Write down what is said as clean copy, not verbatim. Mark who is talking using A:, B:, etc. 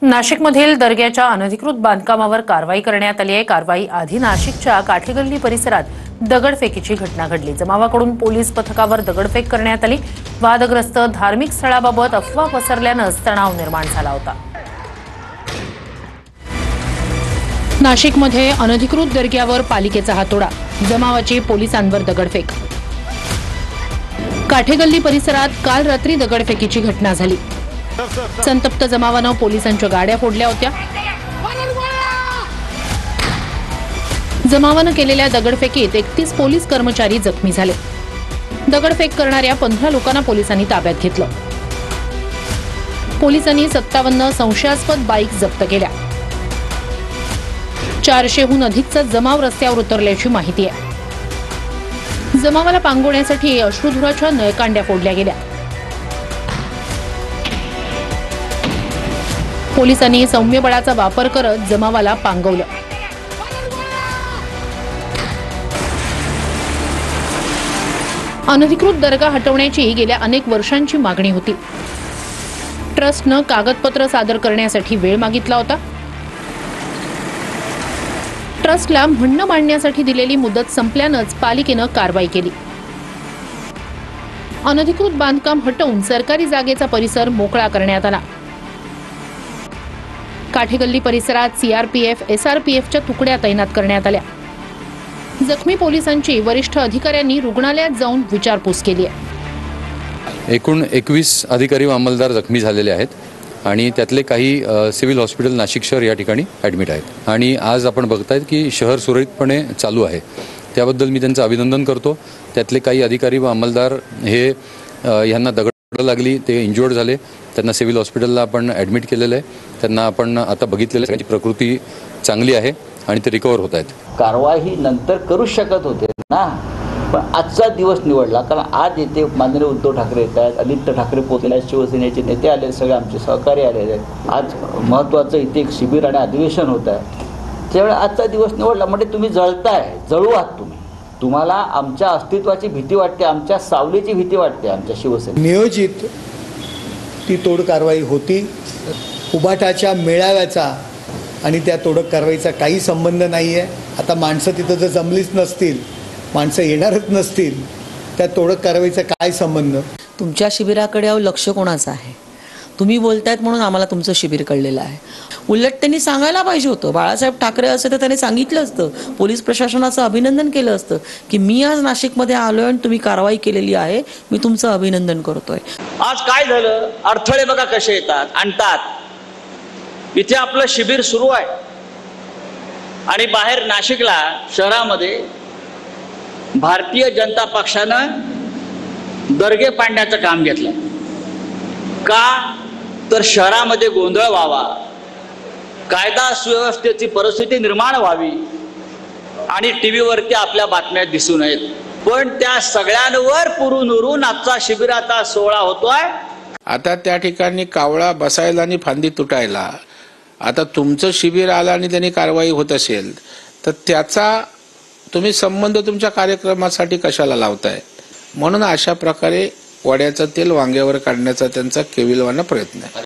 A: नाशिकमधील दर्ग्याच्या अनधिकृत बांधकामावर कारवाई करण्यात आली आहे। कारवाई आधी नाशिकच्या काठेगल्ली परिसरात दगडफेकीची घटना घडली। जमावाकडून पोलीस पथकावर दगडफेक करण्यात आली। वादग्रस्त धार्मिक स्थळाबाबत अफवा पसरल्याने तणाव निर्माण झाला होता। नाशिकमध्ये अनधिकृत दर्ग्यावर पालिकेचा हातोडा, जमावाची पोलिसांवर दगडफेक। काठेगल्ली परिसरात काल रात्री दगडफेकीची घटना झाली। संतप्त जमावानं पोलिसांच्या गाड्या फोडल्या होत्या। जमावानं केलेल्या दगडफेकीत 31 पोलीस कर्मचारी जखमी झाले। दगडफेक करणाऱ्या 15 लोकांना पोलिसांनी ताब्यात घेतलं। पोलिसांनी 57 संशयास्पद बाईक जप्त केल्या। 400हून अधिकचा जमाव रस्त्यावर उतरल्याची माहिती आहे। जमावाला पांगवण्यासाठी अश्रुधुराच्या नळकांड्या फोडल्या गेल्या। पोलिसांनी सौम्य बळाचा वापर करत जमावाला पांगवलं। अनधिकृत दर्गा हटवण्याची गेल्या अनेक वर्षांची मागणी होती। ट्रस्टनं कागदपत्र सादर करण्यासाठी वेळ मागितला होता। ट्रस्टला म्हणणं मांडण्यासाठी दिलेली मुदत संपल्यानंच पालिकेनं कारवाई केली। अनधिकृत बांधकाम हटवून सरकारी जागेचा परिसर मोकळा करण्यात आला। काठेगल्ली परिसरात सीआरपीएफ, एसआरपीएफच्या तुकड्या तैनात करण्यात आल्या। जखमी पोलिसांची वरिष्ठ अधिकाऱ्यांनी रुग्णालयात जाऊन विचारपूस केली आहे।
B: एकूण 21 अधिकारी व अंमलदार जखमी झालेले आहेत आणि त्यातले काही सिव्हिल हॉस्पिटल नाशिक शहर या ठिकाणी ॲडमिट आहेत आणि आज आपण बघतायत की शहर सुरळीतपणे चालू आहे। त्याबद्दल मी त्यांचं अभिनंदन करतो। त्यातले काही अधिकारी व अंमलदार हे यांना दगड लागली, ते इंज्युअर्ड झाले, त्यांना सिव्हिल हॉस्पिटलला आपण ॲडमिट केलेलं आहे। त्यांना आपण आता बघितलेलं आहे, त्यांची प्रकृती चांगली आहे आणि ते रिकवर होत आहेत।
C: कारवाई ही नंतर करू शकत होते ना, पण आजचा दिवस निवडला कारण आज येथे माननीय उद्धव ठाकरे येत आहेत, आदित्य ठाकरे पोहोचले आहेत, शिवसेनेचे नेते आले, सगळे आमचे सहकारी आलेले आहेत। आज महत्त्वाचं इथे एक शिबिर आणि अधिवेशन होत आहे, त्यावेळेला आजचा दिवस निवडला म्हणजे तुम्ही जळताय, जळू आहात तुम्हाला आमच्या अस्तित्वाची भीती वाटते, आमच्या सावलीची भीती वाटते। आमच्या शिवसेने
D: नियोजित ती तोड कारवाई होती। उबाटाच्या मेळाव्याचा आणि त्या तोडक कारवाईचा काही संबंध नाही आहे। आता माणसं तिथं जर जमलीच नसतील, माणसं येणारच नसतील, त्या तोडक कारवाईचा काय संबंध?
E: तुमच्या शिबिराकडे लक्ष कोणाचं आहे? तुम्ही बोलतायत म्हणून आम्हाला तुमचं शिबिर कळलेलं आहे। उलट त्यांनी सांगायला पाहिजे होतं। बाळासाहेब ठाकरे असं तर त्यांनी सांगितलं असतं, पोलीस प्रशासनाचं अभिनंदन केलं असतं की मी आज नाशिकमध्ये आलोय आणि तुम्ही कारवाई केलेली आहे, मी तुमचं अभिनंदन करतोय।
C: आज काय झालं, अडथळे बघा कसे येतात, आणतात। इथे आपलं शिबिर सुरू आहे आणि बाहेर नाशिकला शहरामध्ये भारतीय जनता पक्षानं दर्गे पाडण्याचं काम घेतलं। का तर शहरामध्ये गोंधळ व्हावा, कायदा सुव्यवस्थेची परिस्थिती निर्माण व्हावी आणि टीव्हीवरती आपल्या बातम्या दिसू नयेत। पण त्या सगळ्यांवर पुरून उरून आजचा शिबिराचा सोहळा होतोय।
F: आता त्या ठिकाणी कावळा बसायला आणि फांदी तुटायला, आता तुमचं शिबिर आलं आणि त्यांनी कारवाई होत असेल तर त्याचा तुम्ही संबंध तुमच्या कार्यक्रमासाठी कशाला लावताय? म्हणून अशा प्रकारे वड्याचं तेल वांग्यावर काढण्याचा त्यांचा केविलवाना प्रयत्न आहे।